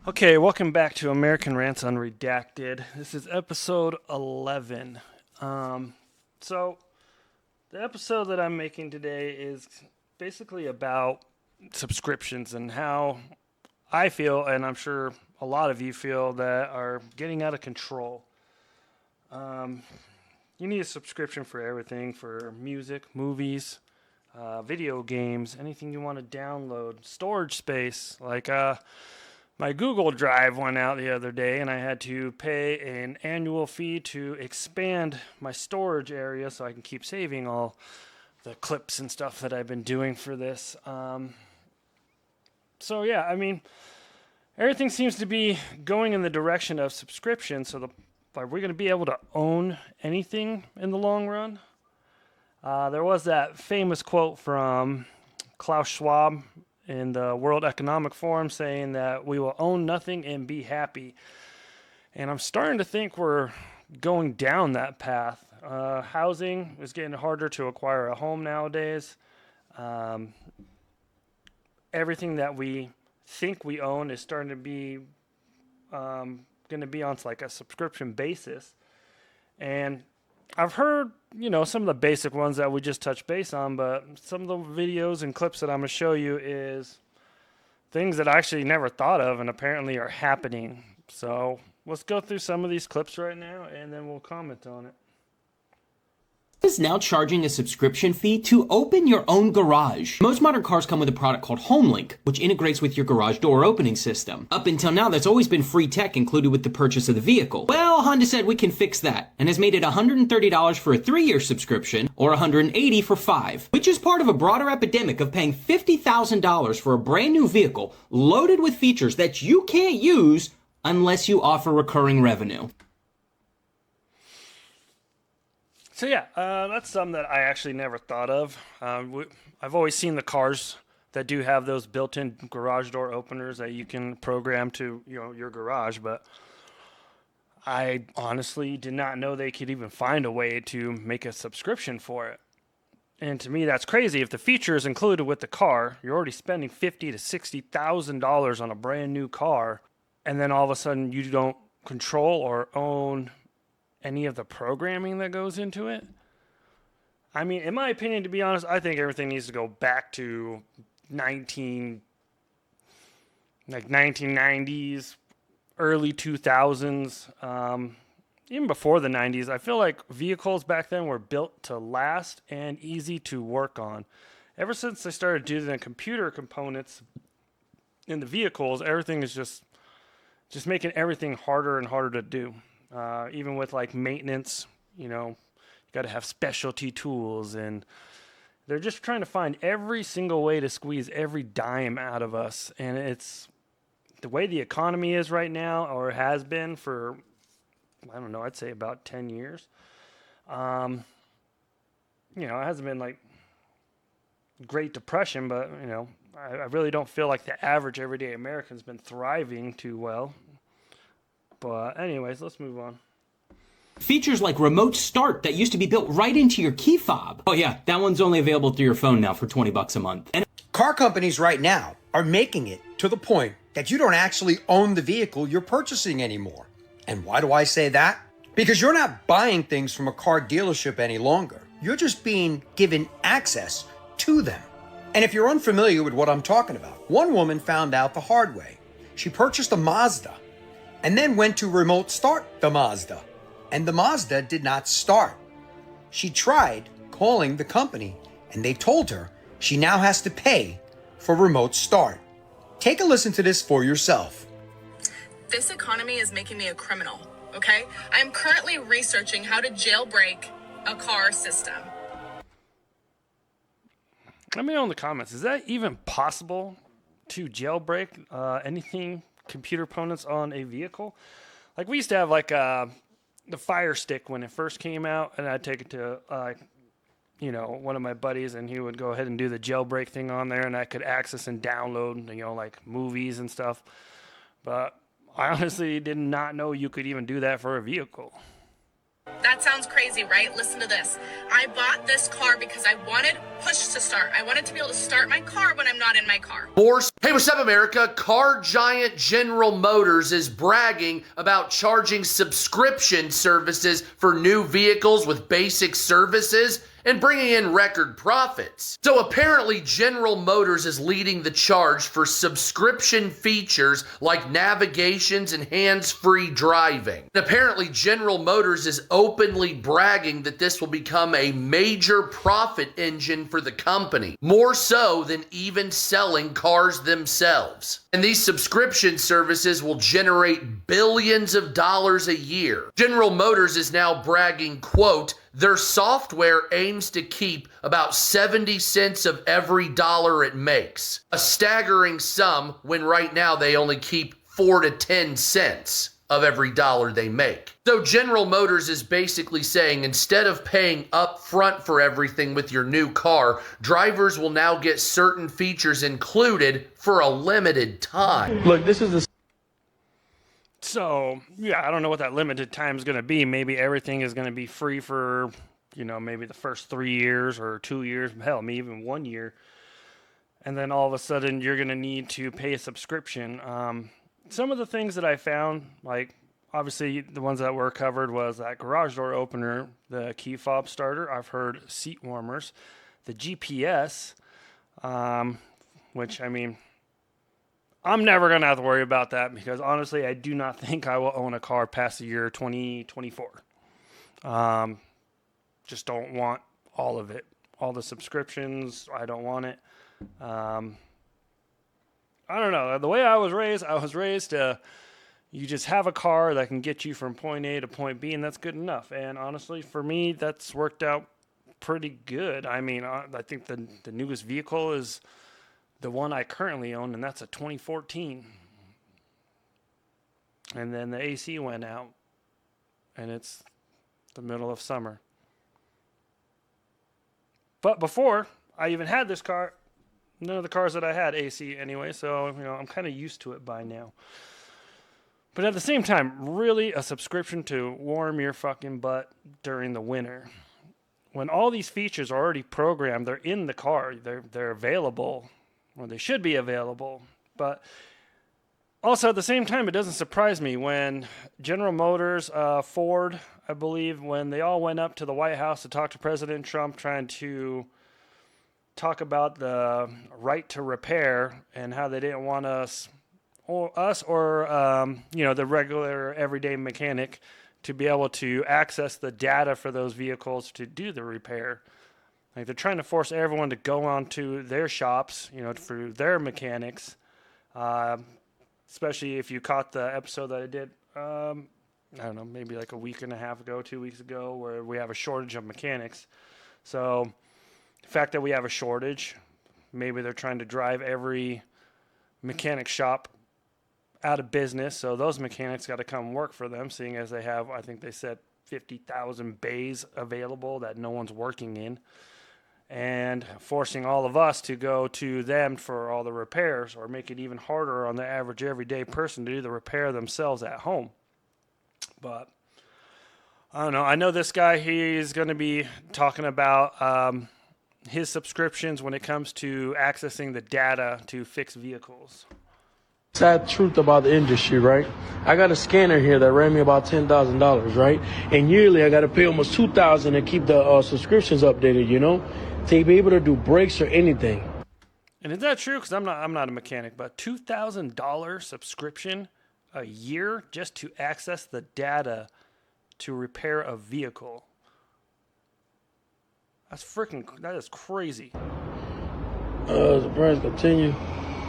Okay, welcome back to American Rants Unredacted. This is episode 11. So, the episode that I'm making today is basically about subscriptions and how I feel, and I'm sure a lot of you feel, that are getting out of control. Um, you need a subscription for everything, for music, movies, video games, anything you want to download, storage space, like my Google Drive went out the other day, and I had to pay an annual fee to expand my storage area so I can keep saving all the clips and stuff that I've been doing for this. So yeah, I mean, everything seems to be going in the direction of subscription. So are we going to be able to own anything in the long run? There was that famous quote from Klaus Schwab in the World Economic Forum saying that we will own nothing and be happy. And I'm starting to think we're going down that path. Housing is getting harder to acquire a home nowadays. Um, Everything that we think we own is starting to be going to be on like a subscription basis. And I've heard, some of the basic ones that we just touched base on, but some of the videos and clips that I'm going to show you is things that I actually never thought of and apparently are happening. So let's go through some of these clips right now and then we'll comment on it. Is now charging a subscription fee to open your own garage. Most modern cars come with a product called HomeLink, which integrates with your garage door opening system. Up until now, that's always been free tech included with the purchase of the vehicle. Well, Honda said we can fix that, and has made it $130 for a 3-year subscription, or $180 for 5, which is part of a broader epidemic of paying $50,000 for a brand new vehicle loaded with features that you can't use unless you offer recurring revenue. So yeah, that's something that I actually never thought of. I've always seen the cars that do have those built-in garage door openers that you can program to your garage, but I honestly did not know they could even find a way to make a subscription for it. And to me, that's crazy. If the feature is included with the car, you're already spending $50,000 to $60,000 on a brand new car, and then all of a sudden you don't control or own any of the programming that goes into it. I mean, in my opinion, to be honest, I think everything needs to go back to 1990s, early 2000s, even before the 90s. I feel like vehicles back then were built to last and easy to work on. Ever since they started doing the computer components in the vehicles, everything is just making everything harder and harder to do. Even with like maintenance, you got to have specialty tools, and they're just trying to find every single way to squeeze every dime out of us. And it's the way the economy is right now, or has been for, I don't know, I'd say about 10 years. It hasn't been like Great Depression, but, I really don't feel like the average everyday American's been thriving too well. But anyways, let's move on. Features like remote start that used to be built right into your key fob. Oh yeah, that one's only available through your phone now for $20 a month. And car companies right now are making it to the point that you don't actually own the vehicle you're purchasing anymore. And why do I say that? Because you're not buying things from a car dealership any longer. You're just being given access to them. And if you're unfamiliar with what I'm talking about, one woman found out the hard way. She purchased a Mazda and then went to remote start the Mazda, and the Mazda did not start. She tried calling the company, and they told her she now has to pay for remote start. Take a listen to this for yourself. This economy is making me a criminal, okay? I'm currently researching how to jailbreak a car system. Let me know in the comments, is that even possible to jailbreak anything computer components on a vehicle? Like, we used to have like the Fire Stick when it first came out, and I'd take it to one of my buddies, and he would go ahead and do the jailbreak thing on there, and I could access and download like movies and stuff. But I honestly did not know you could even do that for a vehicle. That sounds crazy, right? Listen to this. I bought this car because I wanted push to start. I wanted to be able to start my car when I'm not in my car. Hey, what's up, America? Car giant General Motors is bragging about charging subscription services for new vehicles with basic services and bringing in record profits. So apparently General Motors is leading the charge for subscription features like navigations and hands-free driving. And apparently General Motors is openly bragging that this will become a major profit engine for the company, more so than even selling cars themselves. And these subscription services will generate billions of dollars a year. General Motors is now bragging, quote, their software aims to keep about 70 cents of every dollar it makes. A staggering sum when right now they only keep 4 to 10 cents of every dollar they make. So General Motors is basically saying instead of paying up front for everything with your new car, drivers will now get certain features included for a limited time. Look, this is the So, yeah, I don't know what that limited time is going to be. Maybe everything is going to be free for, maybe the first 3 years or 2 years, hell, maybe even 1 year. And then all of a sudden you're going to need to pay a subscription. Some of the things that I found, like obviously the ones that were covered was that garage door opener, the key fob starter. I've heard seat warmers, the GPS, which I mean, I'm never going to have to worry about that because honestly, I do not think I will own a car past the year 2024. Just don't want all of it. All the subscriptions, I don't want it. I don't know. The way I was raised to, you just have a car that can get you from point A to point B, and that's good enough. And honestly, for me, that's worked out pretty good. I mean, I think the newest vehicle is the one I currently own, and that's a 2014. And then the AC went out, and it's the middle of summer. But before I even had this car, none of the cars that I had AC anyway, so I'm kind of used to it by now. But at the same time, really a subscription to warm your fucking butt during the winter. When all these features are already programmed, they're in the car, they're available. Well, they should be available, but also at the same time, it doesn't surprise me when General Motors, Ford, I believe, when they all went up to the White House to talk to President Trump, trying to talk about the right to repair and how they didn't want the regular everyday mechanic to be able to access the data for those vehicles to do the repair. Like they're trying to force everyone to go onto their shops, for their mechanics. Especially if you caught the episode that I did, I don't know, maybe like a week and a half ago, 2 weeks ago, where we have a shortage of mechanics. So the fact that we have a shortage, maybe they're trying to drive every mechanic shop out of business. So those mechanics got to come work for them, seeing as they have, I think they said 50,000 bays available that no one's working in. And forcing all of us to go to them for all the repairs, or make it even harder on the average everyday person to do the repair themselves at home. But I don't know. I know this guy, he's going to be talking about his subscriptions when it comes to accessing the data to fix vehicles. sad truth about the industry, right? I got a scanner here that ran me about $10,000, right? And yearly I got to pay almost $2,000 to keep the subscriptions updated, to be able to do brakes or anything. And is that true? Because I'm not a mechanic, but $2,000 subscription a year just to access the data to repair a vehicle. That is crazy. The brands continue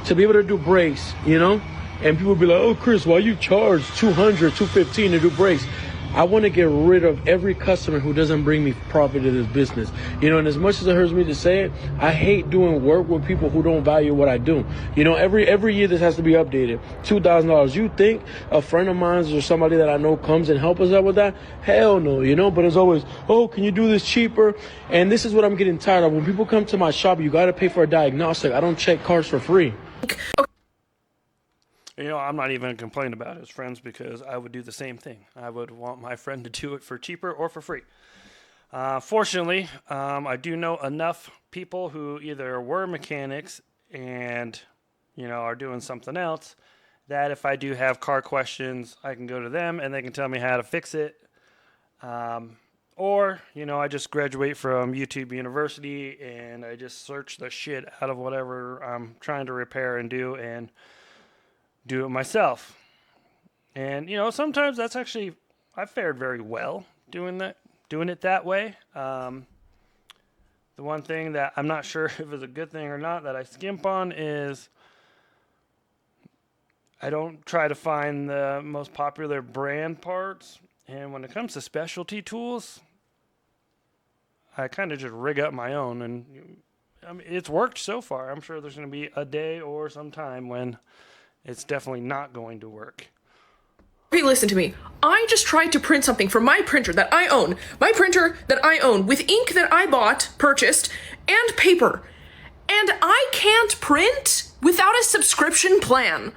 to be able to do brakes, and people be like, oh, Chris, why you charge $200, $215 to do brakes? I want to get rid of every customer who doesn't bring me profit to this business. And as much as it hurts me to say it, I hate doing work with people who don't value what I do. Every year this has to be updated. $2,000. You think a friend of mine or somebody that I know comes and help us out with that? Hell no, but it's always, oh, can you do this cheaper? And this is what I'm getting tired of. When people come to my shop, you got to pay for a diagnostic. I don't check cars for free. I'm not even complaining about his friends because I would do the same thing. I would want my friend to do it for cheaper or for free. Fortunately, I do know enough people who either were mechanics and, are doing something else that if I do have car questions, I can go to them and they can tell me how to fix it. Or, I just graduate from YouTube University and I just search the shit out of whatever I'm trying to repair and do it myself. And, sometimes that's actually, I've fared very well doing it that way. The one thing that I'm not sure if it's a good thing or not that I skimp on is I don't try to find the most popular brand parts. And when it comes to specialty tools, I kind of just rig up my own. And it's worked so far. I'm sure there's going to be a day or some time when it's definitely not going to work. Hey, listen to me. I just tried to print something from my printer that I own. My printer that I own with ink that I purchased, and paper. And I can't print without a subscription plan.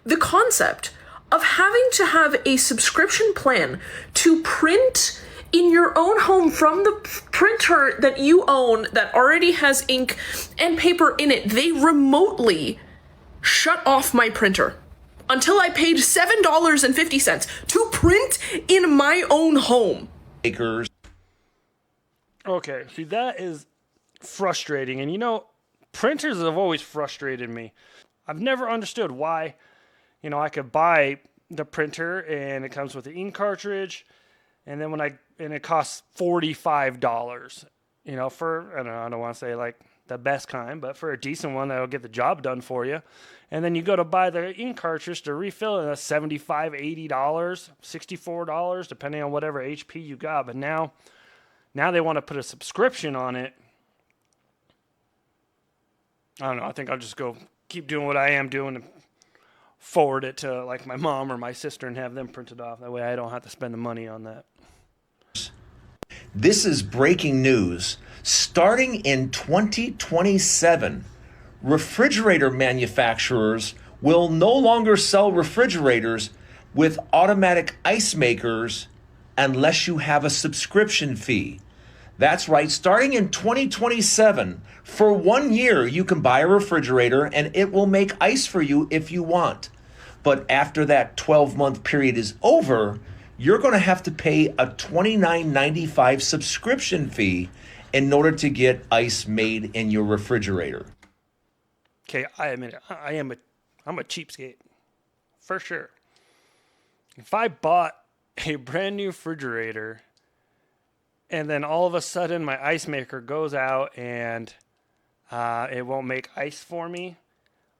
The concept of having to have a subscription plan to print in your own home from the printer that you own that already has ink and paper in it, they remotely shut off my printer until I paid $7.50 to print in my own home. Okay, see, that is frustrating. And printers have always frustrated me. I've never understood why, I could buy the printer and it comes with the ink cartridge, and then it costs $45. For, I don't want to say like the best kind, but for a decent one that'll get the job done for you. And then you go to buy the ink cartridge to refill it, that's $75, $80, $64, depending on whatever HP you got. But now they want to put a subscription on it. I don't know. I think I'll just keep doing what I am doing and forward it to like my mom or my sister and have them printed off. That way I don't have to spend the money on that. This is breaking news. Starting in 2027, refrigerator manufacturers will no longer sell refrigerators with automatic ice makers unless you have a subscription fee. That's right, starting in 2027, for 1 year, you can buy a refrigerator and it will make ice for you if you want. But after that 12-month period is over, you're going to have to pay a $29.95 subscription fee in order to get ice made in your refrigerator. Okay, I admit it. I'm a cheapskate. For sure. If I bought a brand new refrigerator and then all of a sudden my ice maker goes out and it won't make ice for me,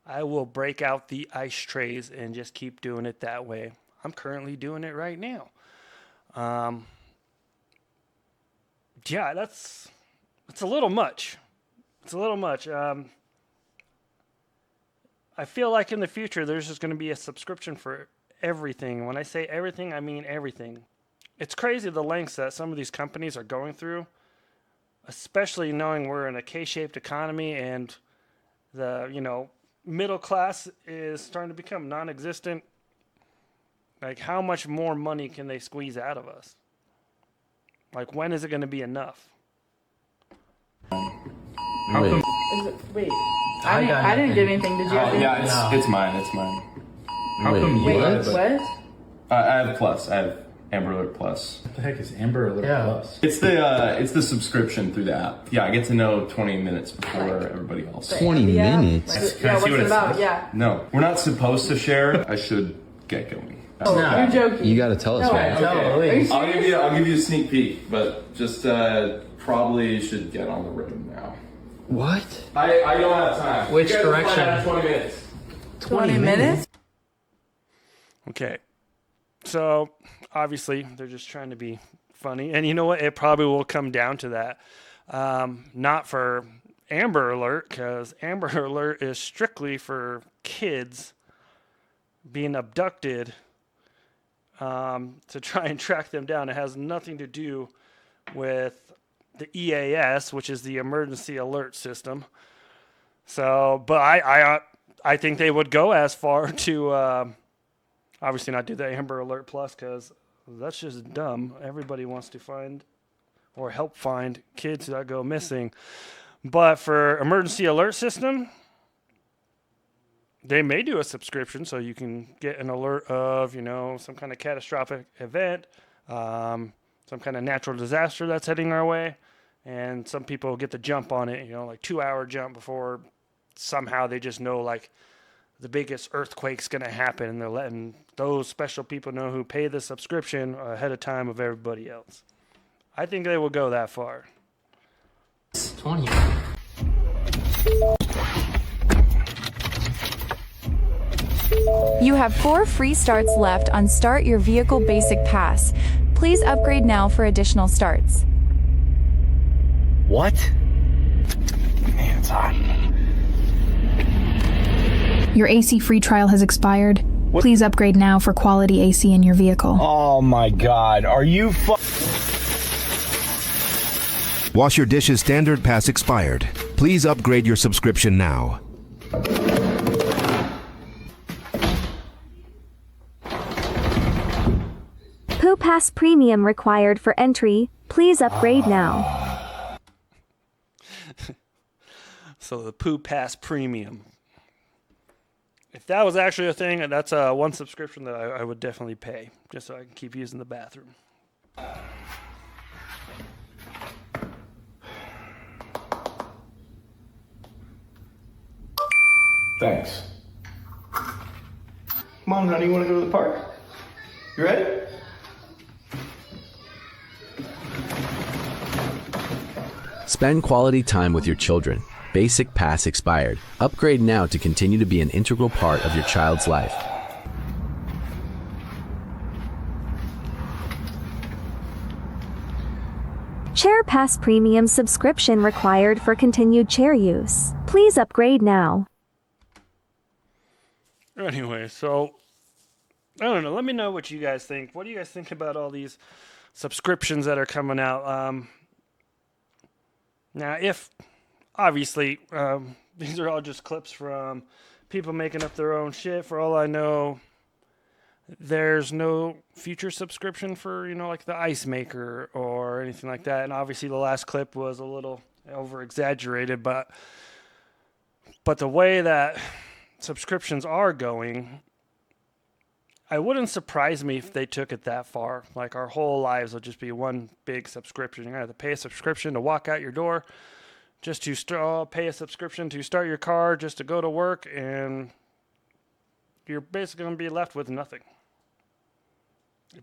I will break out the ice trays and just keep doing it that way. I'm currently doing it right now. Yeah, it's a little much. It's a little much. I feel like in the future there's just going to be a subscription for everything. When I say everything, I mean everything. It's crazy the lengths that some of these companies are going through, especially knowing we're in a K-shaped economy and the, middle class is starting to become non-existent. Like, how much more money can they squeeze out of us? Like, when is it going to be enough? Wait. I didn't get anything. Did you? Yeah, it's mine. It's mine. How come Wait, you have what? I have Plus. I have Amber Alert Plus. What the heck is Amber Alert Plus? It's the subscription through the app. Yeah, I get to know 20 minutes before everybody else. 20 minutes? Can I see what it says? Yeah. No, we're not supposed to share. I should get going. You're joking. You gotta tell us, man. Okay. I'll give you a sneak peek, but just probably should get on the road now. What? I don't have time. Which You guys will find direction? out in 20 minutes. 20 minutes? Okay. So, obviously, they're just trying to be funny. And you know what? It probably will come down to that. Not for Amber Alert, because Amber Alert is strictly for kids being abducted to try and track them down. It has nothing to do with the EAS, which is the Emergency Alert System. So, but I I think they would go as far to obviously not do the Amber Alert Plus, because that's just dumb. Everybody wants to find or help find kids that go missing. But for emergency alert system, they may do a subscription so you can get an alert of, some kind of catastrophic event, some kind of natural disaster that's heading our way. And some people get the jump on it, like 2-hour jump before somehow they just know like the biggest earthquake's going to happen. And they're letting those special people know who pay the subscription ahead of time of everybody else. I think they will go that far. 20. You have 4 free starts left on Start Your Vehicle Basic Pass. Please upgrade now for additional starts. What? Man, it's hot. Your AC free trial has expired. What? Please upgrade now for quality AC in your vehicle. Oh my God, are you Wash Your Dishes Standard Pass expired. Please upgrade your subscription now. Poo Pass Premium required for entry. Please upgrade now. So the Poo Pass Premium. If that was actually a thing, that's one subscription that I would definitely pay, just so I can keep using the bathroom. Thanks. Come on, honey, you want to go to the park? You ready? Spend quality time with your children. Basic Pass expired. Upgrade now to continue to be an integral part of your child's life. Chair Pass Premium subscription required for continued chair use. Please upgrade now. Anyway, so I don't know. Let me know what you guys think. What do you guys think about all these subscriptions that are coming out? Now, if obviously these are all just clips from people making up their own shit. For all I know, there's no future subscription for, like the ice maker or anything like that. And obviously the last clip was a little over exaggerated, but the way that subscriptions are going, I wouldn't surprise me if they took it that far. Like our whole lives will just be one big subscription. You're going to have to pay a subscription to walk out your door, just to pay a subscription to start your car, just to go to work, and you're basically going to be left with nothing.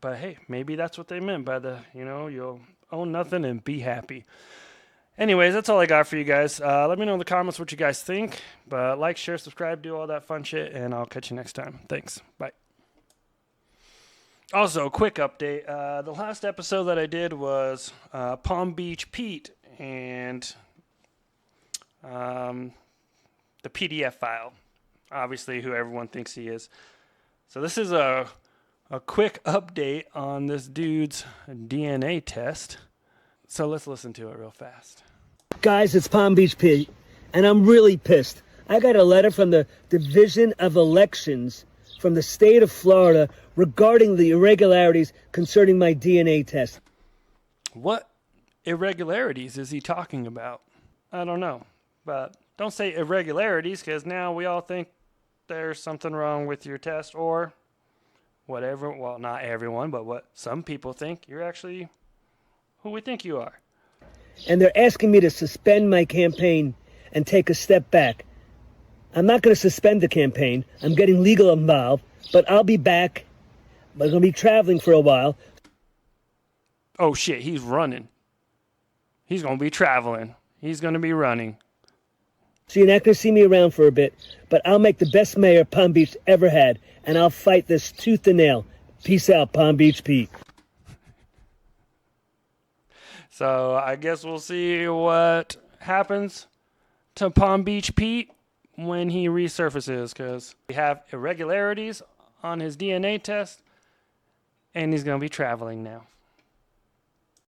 But hey, maybe that's what they meant by the, you'll own nothing and be happy. Anyways, that's all I got for you guys. Let me know in the comments what you guys think. But like, share, subscribe, do all that fun shit, and I'll catch you next time. Thanks. Bye. Also, quick update. The last episode that I did was Palm Beach Pete and the PDF file. Obviously, who everyone thinks he is. So this is a quick update on this dude's DNA test. So let's listen to it real fast. Guys, it's Palm Beach Pete, and I'm really pissed. I got a letter from the Division of Elections from the state of Florida regarding the irregularities concerning my DNA test. What irregularities is he talking about? I don't know. But don't say irregularities, because now we all think there's something wrong with your test, or whatever. Well, not everyone, but what some people think you're actually who we think you are. And they're asking me to suspend my campaign and take a step back. I'm not going to suspend the campaign. I'm getting legal involved, but I'll be back. I'm going to be traveling for a while. Oh, shit, he's running. He's going to be traveling. He's going to be running. So you're not going to see me around for a bit, but I'll make the best mayor Palm Beach ever had, and I'll fight this tooth and nail. Peace out, Palm Beach Pete. So I guess we'll see what happens to Palm Beach Pete when he resurfaces, because we have irregularities on his DNA test, and he's going to be traveling now.